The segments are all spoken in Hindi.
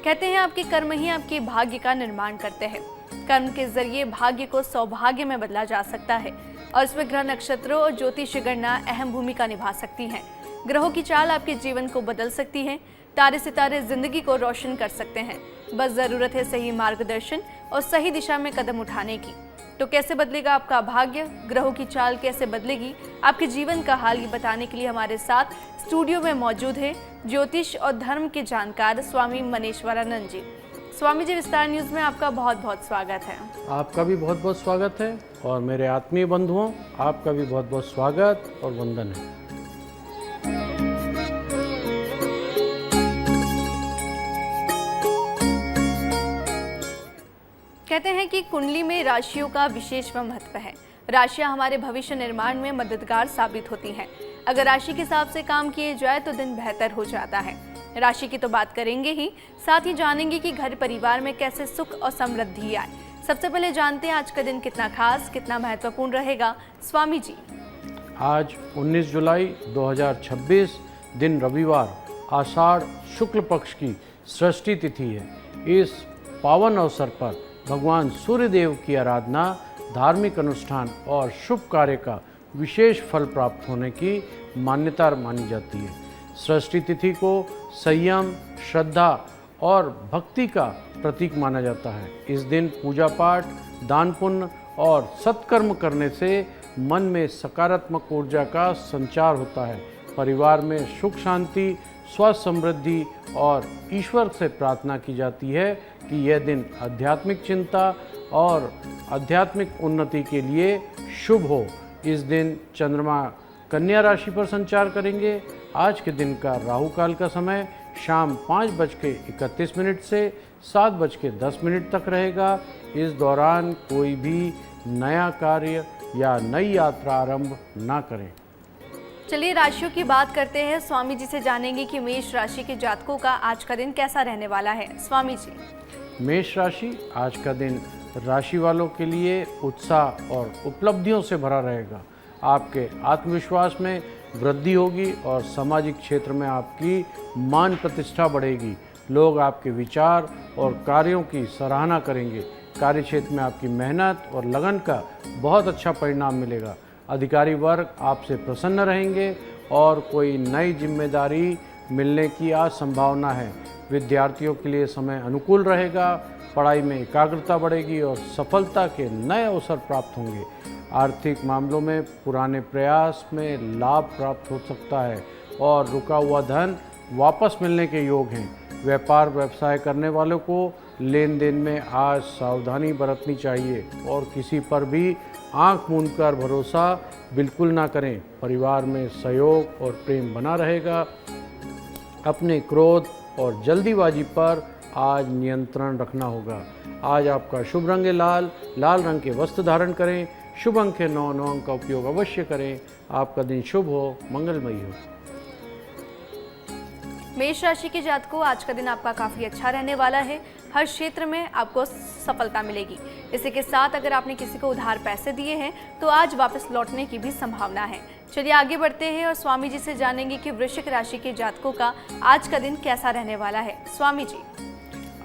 कहते हैं आपके कर्म ही आपके भाग्य का निर्माण करते हैं। कर्म के जरिए भाग्य को सौभाग्य में बदला जा सकता है और इसमें ग्रह, नक्षत्रों और ज्योतिष गणना अहम भूमिका निभा सकती हैं। ग्रहों की चाल आपके जीवन को बदल सकती है। तारे सितारे जिंदगी को रोशन कर सकते हैं। बस जरूरत है सही मार्गदर्शन और सही दिशा में कदम उठाने की। तो कैसे बदलेगा आपका भाग्य, ग्रहों की चाल कैसे बदलेगी आपके जीवन का हाल, ये बताने के लिए हमारे साथ स्टूडियो में मौजूद है ज्योतिष और धर्म के जानकार स्वामी मनेश्वरानंद जी। स्वामी जी, विस्तार न्यूज में आपका बहुत बहुत स्वागत है। आपका भी बहुत बहुत स्वागत है और मेरे आत्मीय बंधुओं, आपका भी बहुत बहुत स्वागत और वंदन है। कहते हैं कि कुंडली में राशियों का विशेष महत्व है। राशियां हमारे भविष्य निर्माण में मददगार साबित होती हैं। अगर राशि के हिसाब से काम किए जाए तो दिन बेहतर हो जाता है। राशि की तो बात करेंगे ही, साथ ही जानेंगे कि घर परिवार में कैसे सुख और समृद्धि आए। सबसे पहले जानते हैं आज का दिन कितना खास, कितना महत्वपूर्ण रहेगा। स्वामी जी, आज 19 जुलाई 2026 दिन रविवार, आषाढ़ शुक्ल पक्ष की षष्ठी तिथि है। इस पावन अवसर पर भगवान सूर्यदेव की आराधना, धार्मिक अनुष्ठान और शुभ कार्य का विशेष फल प्राप्त होने की मान्यता मानी जाती है। षष्ठी तिथि को संयम, श्रद्धा और भक्ति का प्रतीक माना जाता है। इस दिन पूजा पाठ, दान पुण्य और सत्कर्म करने से मन में सकारात्मक ऊर्जा का संचार होता है। परिवार में सुख शांति, स्वास्थ्य समृद्धि और ईश्वर से प्रार्थना की जाती है कि यह दिन आध्यात्मिक चिंता और आध्यात्मिक उन्नति के लिए शुभ हो। इस दिन चंद्रमा कन्या राशि पर संचार करेंगे। आज के दिन का राहु काल का समय शाम 5:31 से 7:10 तक रहेगा। इस दौरान कोई भी नया कार्य या नई यात्रा आरंभ ना करें। चलिए राशियों की बात करते हैं। स्वामी जी से जानेंगे कि मेष राशि के जातकों का आज का दिन कैसा रहने वाला है। स्वामी जी, मेष राशि, आज का दिन राशि वालों के लिए उत्साह और उपलब्धियों से भरा रहेगा। आपके आत्मविश्वास में वृद्धि होगी और सामाजिक क्षेत्र में आपकी मान प्रतिष्ठा बढ़ेगी। लोग आपके विचार और कार्यों की सराहना करेंगे। कार्यक्षेत्र में आपकी मेहनत और लगन का बहुत अच्छा परिणाम मिलेगा। अधिकारी वर्ग आपसे प्रसन्न रहेंगे और कोई नई जिम्मेदारी मिलने की आज संभावना है। विद्यार्थियों के लिए समय अनुकूल रहेगा। पढ़ाई में एकाग्रता बढ़ेगी और सफलता के नए अवसर प्राप्त होंगे। आर्थिक मामलों में पुराने प्रयास में लाभ प्राप्त हो सकता है और रुका हुआ धन वापस मिलने के योग हैं। व्यापार व्यवसाय करने वालों को लेन देन में आज सावधानी बरतनी चाहिए और किसी पर भी आंख मूंदकर भरोसा बिल्कुल ना करें। परिवार में सहयोग और प्रेम बना रहेगा। अपने क्रोध और जल्दीबाजी पर आज नियंत्रण रखना होगा। आज आपका शुभ रंग है लाल। लाल रंग के वस्त्र धारण करें। शुभ अंक है 9। 9 अंक का उपयोग अवश्य करें। आपका दिन शुभ हो, मंगलमयी हो। मेष राशि के जातकों, आज का दिन आपका काफी अच्छा रहने वाला है। हर क्षेत्र में आपको सफलता मिलेगी। इसी के साथ अगर आपने किसी को उधार पैसे दिए हैं तो आज वापस लौटने की भी संभावना है। चलिए आगे बढ़ते हैं और स्वामी जी से जानेंगे कि वृश्चिक राशि के जातकों का आज का दिन कैसा रहने वाला है। स्वामी जी,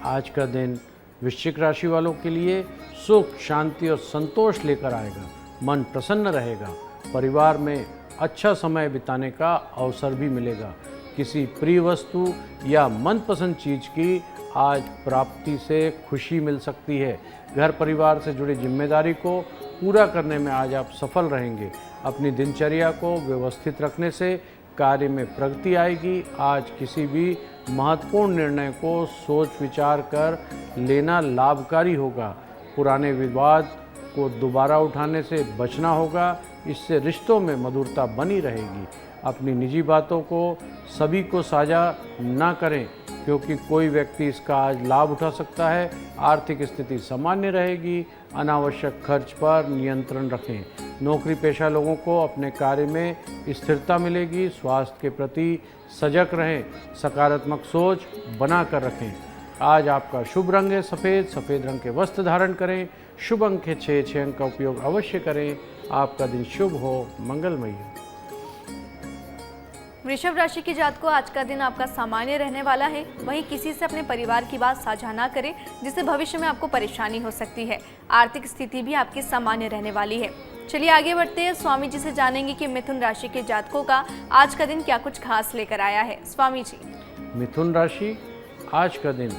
आज का दिन वृश्चिक राशि वालों के लिए सुख, शांति और संतोष लेकर आएगा। मन प्रसन्न रहेगा। परिवार में अच्छा समय बिताने का अवसर भी मिलेगा। किसी प्रिय वस्तु या मनपसंद चीज की आज प्राप्ति से खुशी मिल सकती है। घर परिवार से जुड़ी जिम्मेदारी को पूरा करने में आज आप सफल रहेंगे। अपनी दिनचर्या को व्यवस्थित रखने से कार्य में प्रगति आएगी। आज किसी भी महत्वपूर्ण निर्णय को सोच विचार कर लेना लाभकारी होगा। पुराने विवाद को दोबारा उठाने से बचना होगा। इससे रिश्तों में मधुरता बनी रहेगी। अपनी निजी बातों को सभी को साझा ना करें क्योंकि कोई व्यक्ति इसका आज लाभ उठा सकता है। आर्थिक स्थिति सामान्य रहेगी। अनावश्यक खर्च पर नियंत्रण रखें। नौकरी पेशा लोगों को अपने कार्य में स्थिरता मिलेगी। स्वास्थ्य के प्रति सजग रहें। सकारात्मक सोच बना कर रखें। आज आपका शुभ रंग है सफ़ेद। सफ़ेद रंग के वस्त्र धारण करें। शुभ अंक है 6। 6 अंक का उपयोग अवश्य करें। आपका दिन शुभ हो, मंगलमयी हो। वृषभ राशि के जातकों आज का दिन आपका सामान्य रहने वाला है। वहीं किसी से अपने परिवार की बात साझा ना करें, जिससे भविष्य में आपको परेशानी हो सकती है। आर्थिक स्थिति भी आपकी सामान्य रहने वाली है। चलिए आगे बढ़ते हैं। स्वामी जी से जानेंगे कि मिथुन राशि के जातकों का आज का दिन क्या कुछ खास लेकर आया है। स्वामी जी। मिथुन राशि, आज का दिन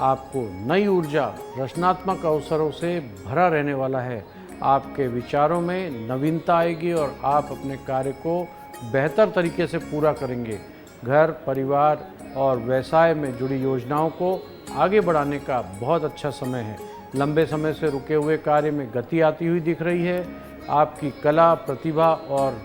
आपको नई ऊर्जा, रचनात्मक अवसरों से भरा रहने वाला है। आपके विचारों में नवीनता आएगी और आप अपने कार्य को बेहतर तरीके से पूरा करेंगे। घर, परिवार और व्यवसाय में जुड़ी योजनाओं को आगे बढ़ाने का बहुत अच्छा समय है। लंबे समय से रुके हुए कार्य में गति आती हुई दिख रही है। आपकी कला, प्रतिभा और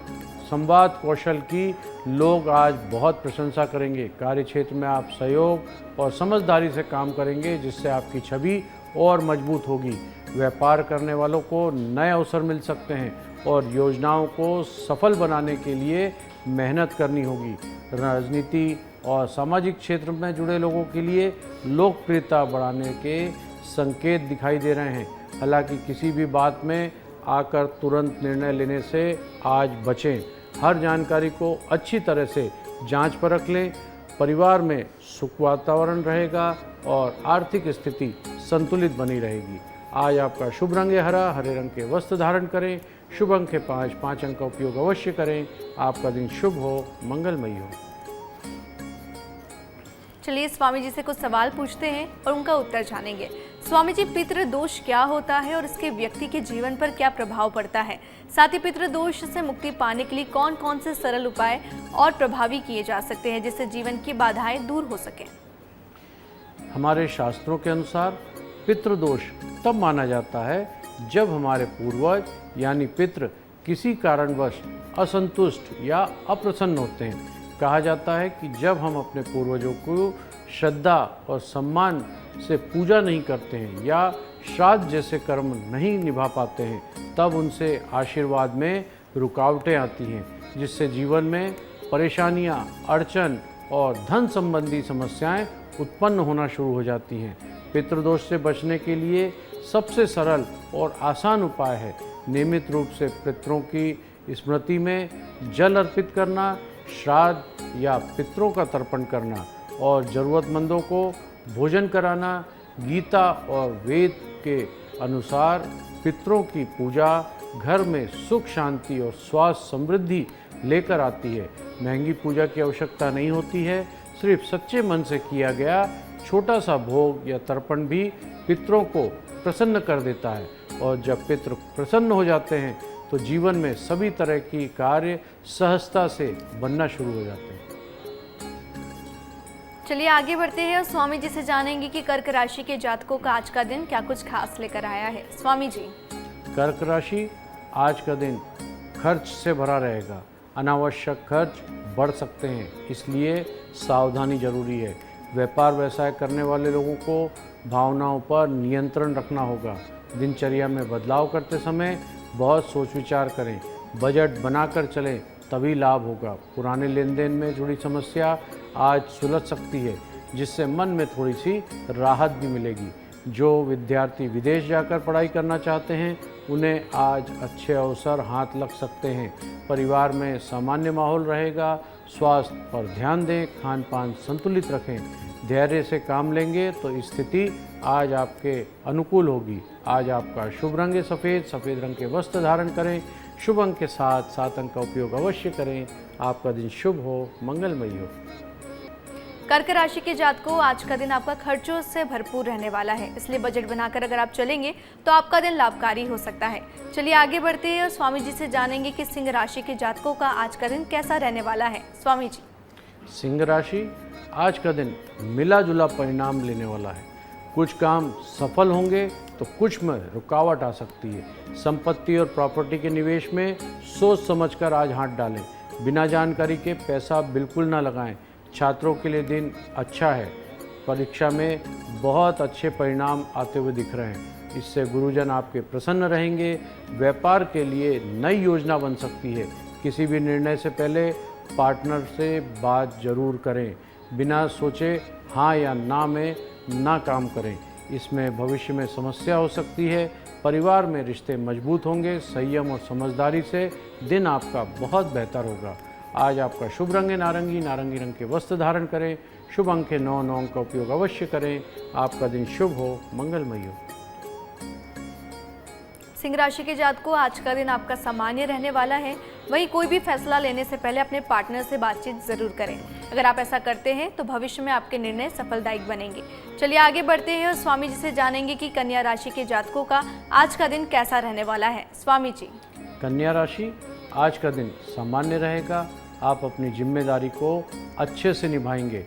संवाद कौशल की लोग आज बहुत प्रशंसा करेंगे। कार्य क्षेत्र में आप सहयोग और समझदारी से काम करेंगे, जिससे आपकी छवि और मजबूत होगी। व्यापार करने वालों को नए अवसर मिल सकते हैं और योजनाओं को सफल बनाने के लिए मेहनत करनी होगी। राजनीति और सामाजिक क्षेत्र में जुड़े लोगों के लिए लोकप्रियता बढ़ाने के संकेत दिखाई दे रहे हैं। हालांकि किसी भी बात में आकर तुरंत निर्णय लेने से आज बचें। हर जानकारी को अच्छी तरह से जांच परख लें। परिवार में सुख वातावरण रहेगा और आर्थिक स्थिति संतुलित बनी रहेगी। आज आपका शुभ रंग है हरा। हरे रंग के वस्त्र धारण करें। शुभ अंक है 5 अंक का उपयोग अवश्य करें। आपका दिन शुभ हो, मंगलमयी हो। चलिए स्वामी जी से कुछ सवाल पूछते हैं और उनका उत्तर जानेंगे। स्वामी जी, पितृ दोष क्या होता है और इसके व्यक्ति के जीवन पर क्या प्रभाव पड़ता है? साथ ही पितृ दोष से मुक्ति पाने के लिए कौन कौन से सरल उपाय और प्रभावी किए जा सकते हैं, जिससे जीवन की बाधाएं दूर हो सकें? हमारे शास्त्रों के अनुसार पितृदोष तब माना जाता है जब हमारे पूर्वज यानी पितृ किसी कारणवश असंतुष्ट या अप्रसन्न होते हैं। कहा जाता है कि जब हम अपने पूर्वजों को श्रद्धा और सम्मान से पूजा नहीं करते हैं या श्राद्ध जैसे कर्म नहीं निभा पाते हैं, तब उनसे आशीर्वाद में रुकावटें आती हैं, जिससे जीवन में परेशानियां, अड़चन और धन संबंधी समस्याएं उत्पन्न होना शुरू हो जाती हैं। पितृदोष से बचने के लिए सबसे सरल और आसान उपाय है नियमित रूप से पितरों की स्मृति में जल अर्पित करना, श्राद्ध या पितरों का तर्पण करना और ज़रूरतमंदों को भोजन कराना। गीता और वेद के अनुसार पितरों की पूजा घर में सुख, शांति और स्वास्थ्य समृद्धि लेकर आती है। महंगी पूजा की आवश्यकता नहीं होती है। सिर्फ सच्चे मन से किया गया छोटा सा भोग या तर्पण भी पितरों को प्रसन्न कर देता है और जब पितृ प्रसन्न हो जाते हैं तो जीवन में सभी तरह की कार्य सहजता से बनना शुरू हो जाते हैं। चलिए आगे बढ़ते हैं और स्वामी जी से जानेंगे कि कर्क राशि के जातकों का आज का दिन क्या कुछ खास लेकर आया है। स्वामी जी। कर्क राशि, आज का दिन खर्च से भरा रहेगा। अनावश्यक खर्च बढ़ सकते हैं, इसलिए सावधानी जरूरी है। व्यापार व्यवसाय करने वाले लोगों को भावनाओं पर नियंत्रण रखना होगा। दिनचर्या में बदलाव करते समय बहुत सोच विचार करें। बजट बनाकर चलें, तभी लाभ होगा। पुराने लेन देन में जुड़ी समस्या आज सुलझ सकती है, जिससे मन में थोड़ी सी राहत भी मिलेगी। जो विद्यार्थी विदेश जाकर पढ़ाई करना चाहते हैं, उन्हें आज अच्छे अवसर हाथ लग सकते हैं। परिवार में सामान्य माहौल रहेगा। स्वास्थ्य पर ध्यान दें, खान पान संतुलित रखें। धैर्य से काम लेंगे तो स्थिति आज आपके अनुकूल होगी। आज आपका शुभ रंग है सफ़ेद। सफ़ेद रंग के वस्त्र धारण करें। शुभ अंक के साथ 7 अंक का उपयोग अवश्य करें। आपका दिन शुभ हो, मंगलमयी हो। कर्क राशि के जातकों, आज का दिन आपका खर्चों से भरपूर रहने वाला है, इसलिए बजट बनाकर अगर आप चलेंगे तो आपका दिन लाभकारी हो सकता है। चलिए आगे बढ़ते हैं और स्वामी जी से जानेंगे कि सिंह राशि के जातकों का आज का दिन कैसा रहने वाला है। स्वामी जी। सिंह राशि, आज का दिन मिला जुला परिणाम लेने वाला है। कुछ काम सफल होंगे तो कुछ में रुकावट आ सकती है। संपत्ति और प्रॉपर्टी के निवेश में सोच समझकर आज हाथ डालें। बिना जानकारी के पैसा बिल्कुल ना लगाएं। छात्रों के लिए दिन अच्छा है। परीक्षा में बहुत अच्छे परिणाम आते हुए दिख रहे हैं, इससे गुरुजन आपके प्रसन्न रहेंगे। व्यापार के लिए नई योजना बन सकती है। किसी भी निर्णय से पहले पार्टनर से बात जरूर करें। बिना सोचे हाँ या ना में ना काम करें, इसमें भविष्य में समस्या हो सकती है। परिवार में रिश्ते मजबूत होंगे। संयम और समझदारी से दिन आपका बहुत बेहतर होगा। आज आपका शुभ रंग है नारंगी, नारंगी रंग के वस्त्र धारण करें। शुभ अंक है 9, 9 अंक का उपयोग अवश्य करें। आपका दिन शुभ हो, मंगलमय हो। सिंह राशि के जातकों, आज का दिन आपका सामान्य रहने वाला है। वहीं कोई भी फैसला लेने से पहले अपने पार्टनर से बातचीत जरूर करें। अगर आप ऐसा करते हैं तो भविष्य में आपके निर्णय सफलदायक बनेंगे। चलिए आगे बढ़ते हैं और स्वामी जी से जानेंगे कि कन्या राशि के जातकों का आज का दिन कैसा रहने वाला है। स्वामी जी। कन्या राशि, आज का दिन सामान्य रहेगा। आप अपनी जिम्मेदारी को अच्छे से निभाएंगे।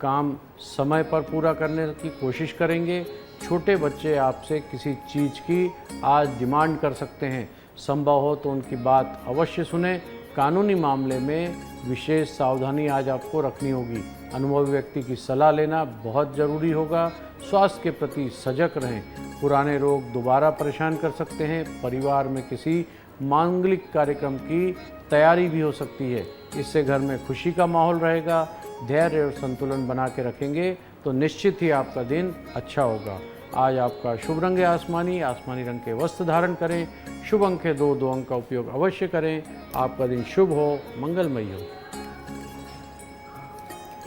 काम समय पर पूरा करने की कोशिश करेंगे। छोटे बच्चे आपसे किसी चीज़ की आज डिमांड कर सकते हैं। संभव हो तो उनकी बात अवश्य सुने। कानूनी मामले में विशेष सावधानी आज आपको रखनी होगी। अनुभवी व्यक्ति की सलाह लेना बहुत ज़रूरी होगा। स्वास्थ्य के प्रति सजग रहें। पुराने रोग दोबारा परेशान कर सकते हैं। परिवार में किसी मांगलिक कार्यक्रम की तैयारी भी हो सकती है। इससे घर में खुशी का माहौल रहेगा। धैर्य और संतुलन बना के रखेंगे तो निश्चित ही आपका दिन अच्छा होगा। आज आपका शुभ रंग है आसमानी, आसमानी रंग के वस्त्र धारण करें। शुभ अंक है 2, 2 अंक का उपयोग अवश्य करें। आपका दिन शुभ हो, मंगलमय हो।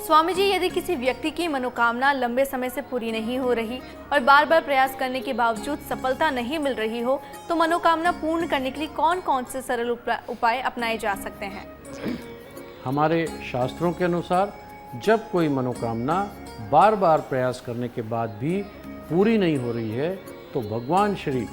स्वामी जी, यदि किसी व्यक्ति की मनोकामना लंबे समय से पूरी नहीं हो रही और बार बार प्रयास करने के बावजूद सफलता नहीं मिल रही हो, तो मनोकामना पूर्ण करने के लिए कौन कौन से सरल उपाय अपनाए जा सकते हैं? हमारे शास्त्रों के अनुसार जब कोई मनोकामना बार बार प्रयास करने के बाद भी पूरी नहीं हो रही है तो भगवान श्री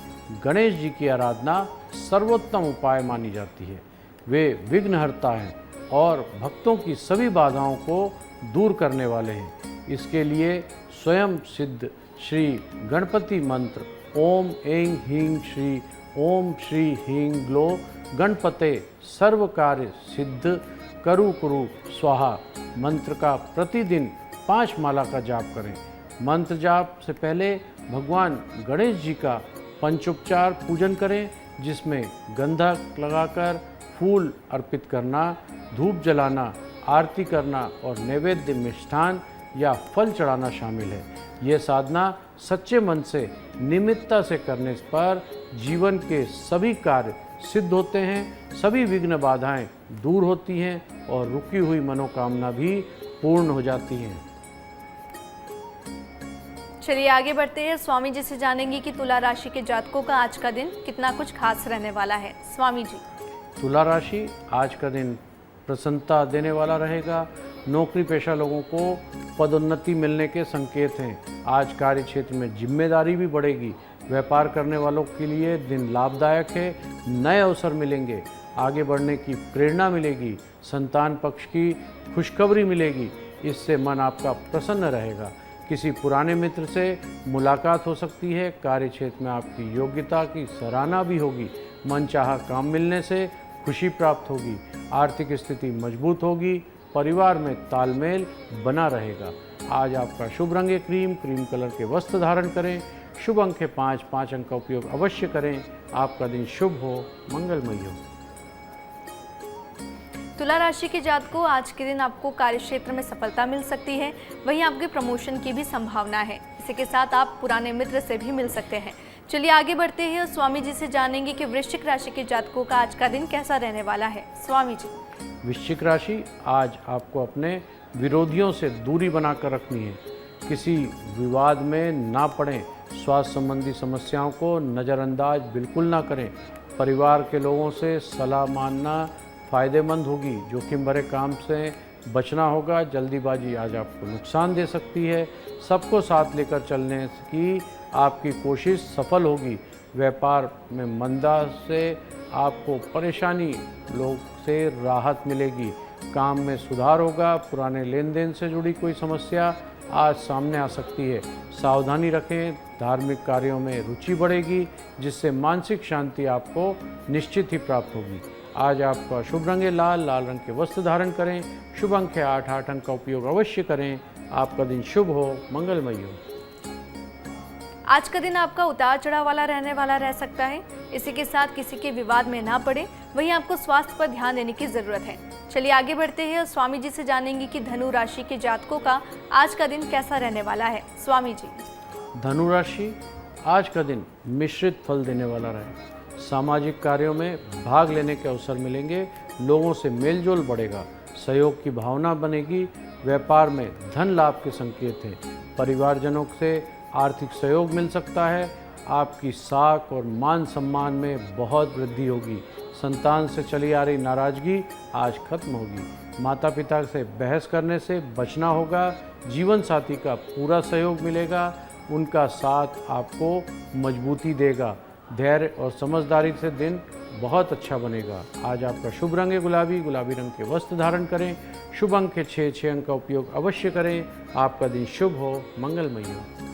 गणेश जी की आराधना सर्वोत्तम उपाय मानी जाती है। वे विघ्नहर्ता हैं और भक्तों की सभी बाधाओं को दूर करने वाले हैं। इसके लिए स्वयं सिद्ध श्री गणपति मंत्र ओम ऐं ह्रीं श्री ओम श्री ह्रीं ग्लो गणपते सर्व कार्य सिद्ध करु कुरु स्वाहा मंत्र का प्रतिदिन 5 माला का जाप करें। मंत्र जाप से पहले भगवान गणेश जी का पंचोपचार पूजन करें, जिसमें गंधक लगाकर फूल अर्पित करना, धूप जलाना, आरती करना और नैवेद्य मिष्ठान या फल चढ़ाना शामिल है। यह साधना सच्चे मन से निमित्ता से करने पर जीवन के सभी कार्य सिद्ध होते हैं, सभी विघ्न बाधाएं दूर होती हैं और रुकी हुई मनोकामना भी पूर्ण हो जाती हैं। चलिए आगे बढ़ते हैं। स्वामी जी से जानेंगे कि तुला राशि के जातकों का आज का दिन कितना कुछ खास रहने वाला है। स्वामी जी। तुला राशि, आज का दिन प्रसन्नता देने वाला रहेगा। नौकरी पेशा लोगों को पदोन्नति मिलने के संकेत हैं। आज कार्य क्षेत्र में जिम्मेदारी भी बढ़ेगी। व्यापार करने वालों के लिए दिन लाभदायक है। नए अवसर मिलेंगे, आगे बढ़ने की प्रेरणा मिलेगी, संतान पक्ष की खुशखबरी मिलेगी। इससे मन आपका प्रसन्न रहेगा। किसी पुराने मित्र से मुलाकात हो सकती है। कार्य क्षेत्र में आपकी योग्यता की सराहना भी होगी। मनचाहा काम मिलने से खुशी प्राप्त होगी। आर्थिक स्थिति मजबूत होगी। परिवार में तालमेल बना रहेगा। आज आपका शुभ रंग है क्रीम, क्रीम कलर के वस्त्र धारण करें। शुभ अंक है 5, 5 अंक का उपयोग अवश्य करें। आपका दिन शुभ हो, मंगलमय हो। तुला राशि के जातकों, आज के दिन आपको कार्यक्षेत्र में सफलता मिल सकती है। वहीं आपके प्रमोशन की भी संभावना है। इसी के साथ आप पुराने मित्र से भी मिल सकते हैं। चलिए आगे बढ़ते हैं और स्वामी जी से जानेंगे कि वृश्चिक राशि के जातकों का आज का दिन कैसा रहने वाला है। स्वामी जी। वृश्चिक राशि, आज आपको अपने विरोधियों से दूरी बनाकर रखनी है। किसी विवाद में ना पड़ें। स्वास्थ्य संबंधी समस्याओं को नज़रअंदाज बिल्कुल ना करें। परिवार के लोगों से सलाह मानना फ़ायदेमंद होगी। जोखिम भरे काम से बचना होगा। जल्दीबाजी आज आपको नुकसान दे सकती है। सबको साथ लेकर चलने की आपकी कोशिश सफल होगी। व्यापार में मंदा से आपको परेशानी लोग से राहत मिलेगी। काम में सुधार होगा। पुराने लेन देन से जुड़ी कोई समस्या आज सामने आ सकती है। सावधानी रखें। धार्मिक कार्यों में रुचि बढ़ेगी, जिससे मानसिक शांति आपको निश्चित ही प्राप्त होगी। आज आपका शुभ रंग है लाल, लाल रंग के वस्त्र धारण करें। शुभ अंक है 8, 8 अंक का उपयोग अवश्य करें। आपका दिन शुभ हो, मंगलमय हो। आज का दिन आपका उतार चढ़ाव वाला रहने वाला रह सकता है। इसी के साथ किसी के विवाद में ना पड़े। वहीं आपको स्वास्थ्य पर ध्यान देने की जरूरत है। चलिए आगे बढ़ते हैं और स्वामी जी से जानेंगे कि धनु राशि के जातकों का आज का दिन कैसा रहने वाला है। स्वामी जी। धनु राशि, आज का दिन मिश्रित फल देने वाला रहे। सामाजिक कार्यों में भाग लेने के अवसर मिलेंगे। लोगों से मेलजोल बढ़ेगा, सहयोग की भावना बनेगी, व्यापार में धन लाभ के संकेत हैं, परिवारजनों से आर्थिक सहयोग मिल सकता है, आपकी साख और मान सम्मान में बहुत वृद्धि होगी, संतान से चली आ रही नाराजगी आज खत्म होगी, माता पिता से बहस करने से बचना होगा, जीवन साथी का पूरा सहयोग मिलेगा, उनका साथ आपको मजबूती देगा, धैर्य और समझदारी से दिन बहुत अच्छा बनेगा। आज आपका शुभ रंग है गुलाबी, गुलाबी रंग के वस्त्र धारण करें, शुभ अंक के 6 अंक का उपयोग अवश्य करें, आपका दिन शुभ हो, मंगलमय हो।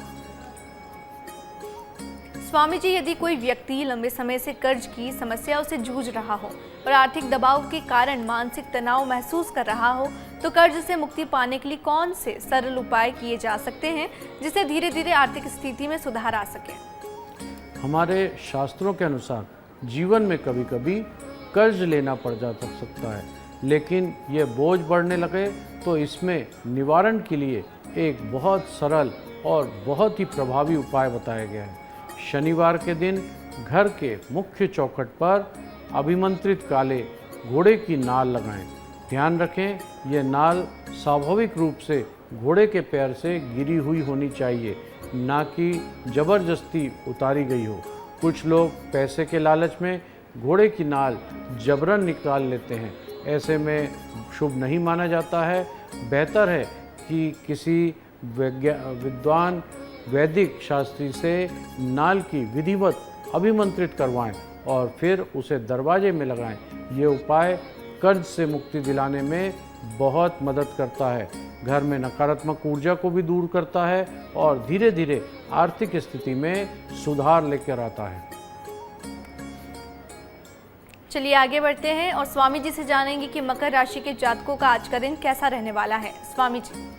स्वामी जी, यदि कोई व्यक्ति लंबे समय से कर्ज की समस्याओं से जूझ रहा हो और आर्थिक दबाव के कारण मानसिक तनाव महसूस कर रहा हो, तो कर्ज से मुक्ति पाने के लिए कौन से सरल उपाय किए जा सकते हैं जिससे धीरे धीरे आर्थिक स्थिति में सुधार आ सके? हमारे शास्त्रों के अनुसार जीवन में कभी कभी कर्ज लेना पड़ जा सकता है, लेकिन ये बोझ बढ़ने लगे तो इसमें निवारण के लिए एक बहुत सरल और बहुत ही प्रभावी उपाय बताया गया है। शनिवार के दिन घर के मुख्य चौखट पर अभिमंत्रित काले घोड़े की नाल लगाएं। ध्यान रखें, यह नाल स्वाभाविक रूप से घोड़े के पैर से गिरी हुई होनी चाहिए, ना कि जबरदस्ती उतारी गई हो। कुछ लोग पैसे के लालच में घोड़े की नाल जबरन निकाल लेते हैं, ऐसे में शुभ नहीं माना जाता है। बेहतर है कि किसी विद्वान वैदिक शास्त्री से नाल की विधिवत अभिमंत्रित करवाएं और फिर उसे दरवाजे में लगाएं। ये उपाय कर्ज से मुक्ति दिलाने में बहुत मदद करता है, घर में नकारात्मक ऊर्जा को भी दूर करता है और धीरे धीरे आर्थिक स्थिति में सुधार लेकर आता है। चलिए आगे बढ़ते हैं और स्वामी जी से जानेंगे कि मकर राशि के जातकों का आज का दिन कैसा रहने वाला है। स्वामी जी,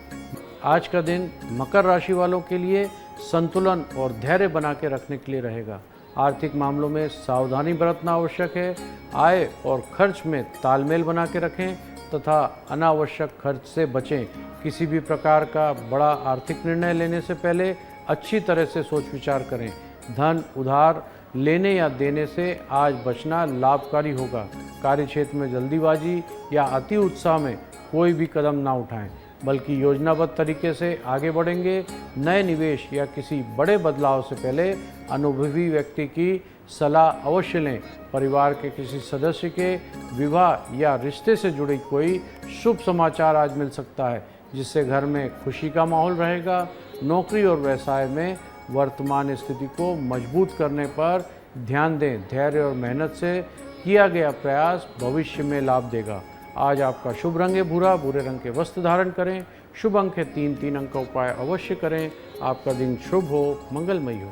आज का दिन मकर राशि वालों के लिए संतुलन और धैर्य बना के रखने के लिए रहेगा। आर्थिक मामलों में सावधानी बरतना आवश्यक है। आय और खर्च में तालमेल बना के रखें तथा अनावश्यक खर्च से बचें। किसी भी प्रकार का बड़ा आर्थिक निर्णय लेने से पहले अच्छी तरह से सोच विचार करें। धन उधार लेने या देने से आज बचना लाभकारी होगा। कार्यक्षेत्र में जल्दीबाजी या अति उत्साह में कोई भी कदम ना उठाएं, बल्कि योजनाबद्ध तरीके से आगे बढ़ेंगे। नए निवेश या किसी बड़े बदलाव से पहले अनुभवी व्यक्ति की सलाह अवश्य लें। परिवार के किसी सदस्य के विवाह या रिश्ते से जुड़ी कोई शुभ समाचार आज मिल सकता है, जिससे घर में खुशी का माहौल रहेगा। नौकरी और व्यवसाय में वर्तमान स्थिति को मजबूत करने पर ध्यान दें। धैर्य और मेहनत से किया गया प्रयास भविष्य में लाभ देगा। आज आपका शुभ रंग है भूरा, भूरे रंग के वस्त्र धारण करें। शुभ अंक है 3 अंक का उपाय अवश्य करें। आपका दिन शुभ हो, मंगलमय हो।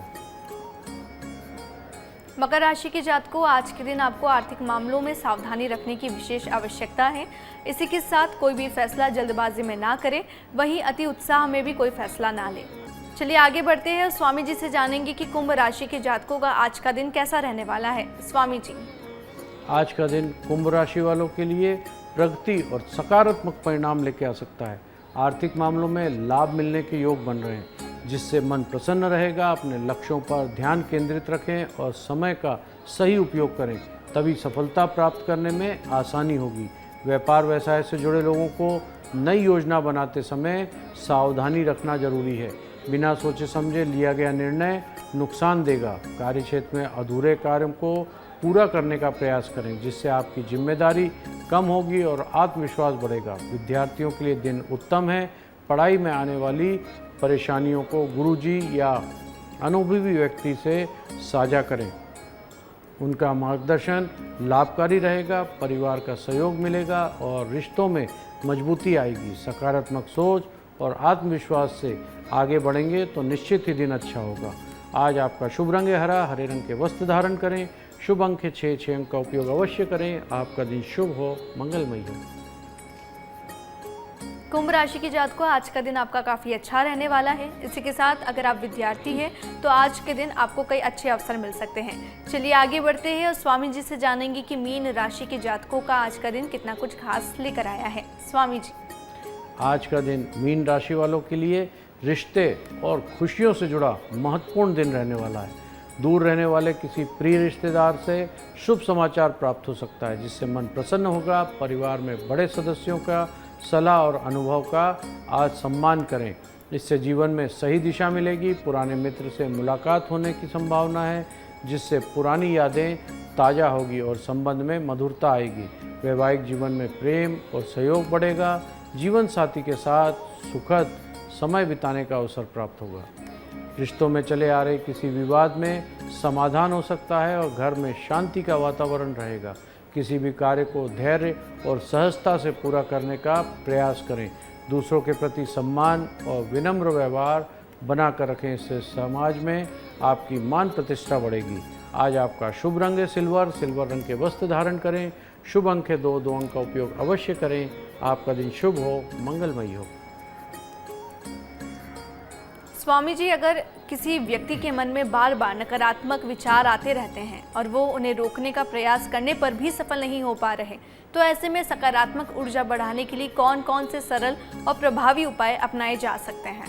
मकर राशि के जातकों, आज के दिन आपको आर्थिक मामलों में सावधानी रखने की विशेष आवश्यकता है। इसी के साथ कोई भी फैसला जल्दबाजी में ना करें, वहीं अति उत्साह में भी कोई फैसला ना लें। चलिए आगे बढ़ते हैं और स्वामी जी से जानेंगे कि कुंभ राशि के जातकों का आज का दिन कैसा रहने वाला है। स्वामी जी, आज का दिन कुंभ राशि वालों के लिए प्रगति और सकारात्मक परिणाम लेके आ सकता है। आर्थिक मामलों में लाभ मिलने के योग बन रहे हैं, जिससे मन प्रसन्न रहेगा। अपने लक्ष्यों पर ध्यान केंद्रित रखें और समय का सही उपयोग करें, तभी सफलता प्राप्त करने में आसानी होगी। व्यापार व्यवसाय से जुड़े लोगों को नई योजना बनाते समय सावधानी रखना जरूरी है। बिना सोचे समझे लिया गया निर्णय नुकसान देगा। कार्यक्षेत्र में अधूरे कार्यों को पूरा करने का प्रयास करें, जिससे आपकी जिम्मेदारी कम होगी और आत्मविश्वास बढ़ेगा। विद्यार्थियों के लिए दिन उत्तम है। पढ़ाई में आने वाली परेशानियों को गुरुजी या अनुभवी व्यक्ति से साझा करें, उनका मार्गदर्शन लाभकारी रहेगा। परिवार का सहयोग मिलेगा और रिश्तों में मजबूती आएगी। सकारात्मक सोच और आत्मविश्वास से आगे बढ़ेंगे तो निश्चित ही दिन अच्छा होगा। आज आपका शुभ रंग है हरा, हरे रंग के वस्त्र धारण करें। शुभ अंक है 6 अंक का उपयोग अवश्य करें। आपका दिन शुभ हो, मंगलमय हो। कुंभ राशि के जातकों, आज का दिन आपका काफ़ी अच्छा रहने वाला है। इसी के साथ अगर आप विद्यार्थी हैं तो आज के दिन आपको कई अच्छे अवसर मिल सकते हैं। चलिए आगे बढ़ते हैं और स्वामी जी से जानेंगे कि मीन राशि के जातकों का आज का दिन कितना कुछ खास लेकर आया है। स्वामी जी, आज का दिन मीन राशि वालों के लिए रिश्ते और खुशियों से जुड़ा महत्वपूर्ण दिन रहने वाला है। दूर रहने वाले किसी प्रिय रिश्तेदार से शुभ समाचार प्राप्त हो सकता है, जिससे मन प्रसन्न होगा। परिवार में बड़े सदस्यों का सलाह और अनुभव का आज सम्मान करें, इससे जीवन में सही दिशा मिलेगी। पुराने मित्र से मुलाकात होने की संभावना है, जिससे पुरानी यादें ताज़ा होगी और संबंध में मधुरता आएगी। वैवाहिक जीवन में प्रेम और सहयोग बढ़ेगा। जीवन साथी के साथ सुखद समय बिताने का अवसर प्राप्त होगा। रिश्तों में चले आ रहे किसी विवाद में समाधान हो सकता है और घर में शांति का वातावरण रहेगा। किसी भी कार्य को धैर्य और सहजता से पूरा करने का प्रयास करें। दूसरों के प्रति सम्मान और विनम्र व्यवहार बनाकर रखें, इससे समाज में आपकी मान प्रतिष्ठा बढ़ेगी। आज आपका शुभ रंग है सिल्वर। सिल्वर रंग के वस्त्र धारण करें। शुभ अंक है 2 अंक का उपयोग अवश्य करें। आपका दिन शुभ हो, मंगलमय हो। स्वामी जी, अगर किसी व्यक्ति के मन में बार बार नकारात्मक विचार आते रहते हैं और वो उन्हें रोकने का प्रयास करने पर भी सफल नहीं हो पा रहे, तो ऐसे में सकारात्मक ऊर्जा बढ़ाने के लिए कौन कौन से सरल और प्रभावी उपाय अपनाए जा सकते हैं?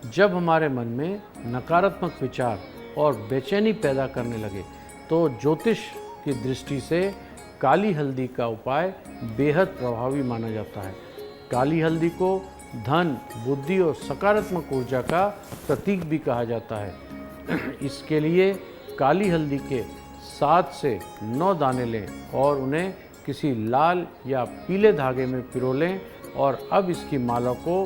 जब हमारे मन में नकारात्मक विचार और बेचैनी पैदा करने लगे, तो ज्योतिष की दृष्टि से काली हल्दी का उपाय बेहद प्रभावी माना जाता है। काली हल्दी को धन, बुद्धि और सकारात्मक ऊर्जा का प्रतीक भी कहा जाता है। इसके लिए काली हल्दी के 7 से 9 दाने लें और उन्हें किसी लाल या पीले धागे में पिरो लें और अब इसकी माला को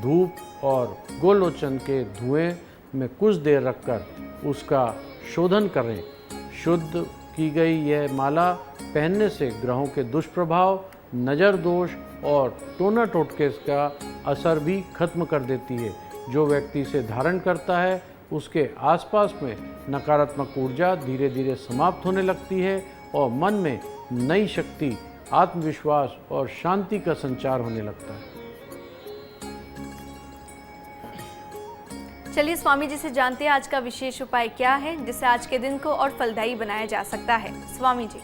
धूप और गोलोचन के धुएं में कुछ देर रखकर उसका शोधन करें। शुद्ध की गई यह माला पहनने से ग्रहों के दुष्प्रभाव, नज़र दोष और टोना टोटके का असर भी खत्म कर देती है। जो व्यक्ति इसे धारण करता है, उसके आसपास में नकारात्मक ऊर्जा धीरे धीरे समाप्त होने लगती है और मन में नई शक्ति, आत्मविश्वास और शांति का संचार होने लगता है। चलिए स्वामी जी से जानते हैं आज का विशेष उपाय क्या है, जिससे आज के दिन को और फलदायी बनाया जा सकता है। स्वामी जी,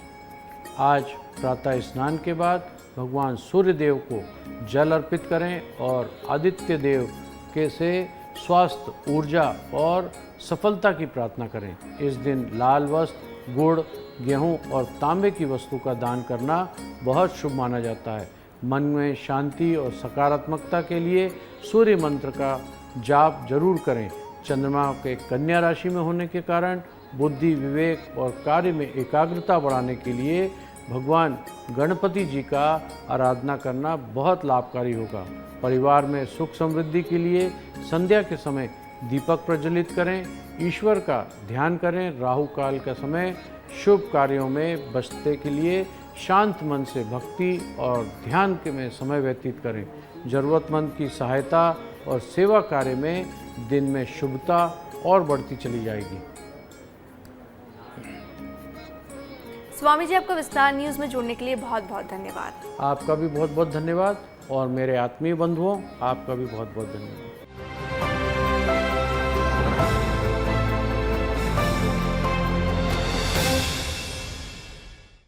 आज प्रातः स्नान के बाद भगवान सूर्य देव को जल अर्पित करें और आदित्य देव के से स्वास्थ्य, ऊर्जा और सफलता की प्रार्थना करें। इस दिन लाल वस्त्र, गुड़, गेहूं और तांबे की वस्तु का दान करना बहुत शुभ माना जाता है। मन में शांति और सकारात्मकता के लिए सूर्य मंत्र का जाप जरूर करें। चंद्रमा के कन्या राशि में होने के कारण बुद्धि, विवेक और कार्य में एकाग्रता बढ़ाने के लिए भगवान गणपति जी का आराधना करना बहुत लाभकारी होगा। परिवार में सुख समृद्धि के लिए संध्या के समय दीपक प्रज्वलित करें। ईश्वर का ध्यान करें। राहु काल का समय शुभ कार्यों में बचने के लिए शांत मन से भक्ति और ध्यान के में समय व्यतीत करें। जरूरतमंद की सहायता और सेवा कार्य में दिन में शुभता और बढ़ती चली जाएगी। स्वामी जी, आपका विस्तार न्यूज़ में जुड़ने के लिए बहुत बहुत धन्यवाद। आपका भी बहुत बहुत धन्यवाद और मेरे आत्मीय बंधुओं, आपका भी बहुत बहुत धन्यवाद।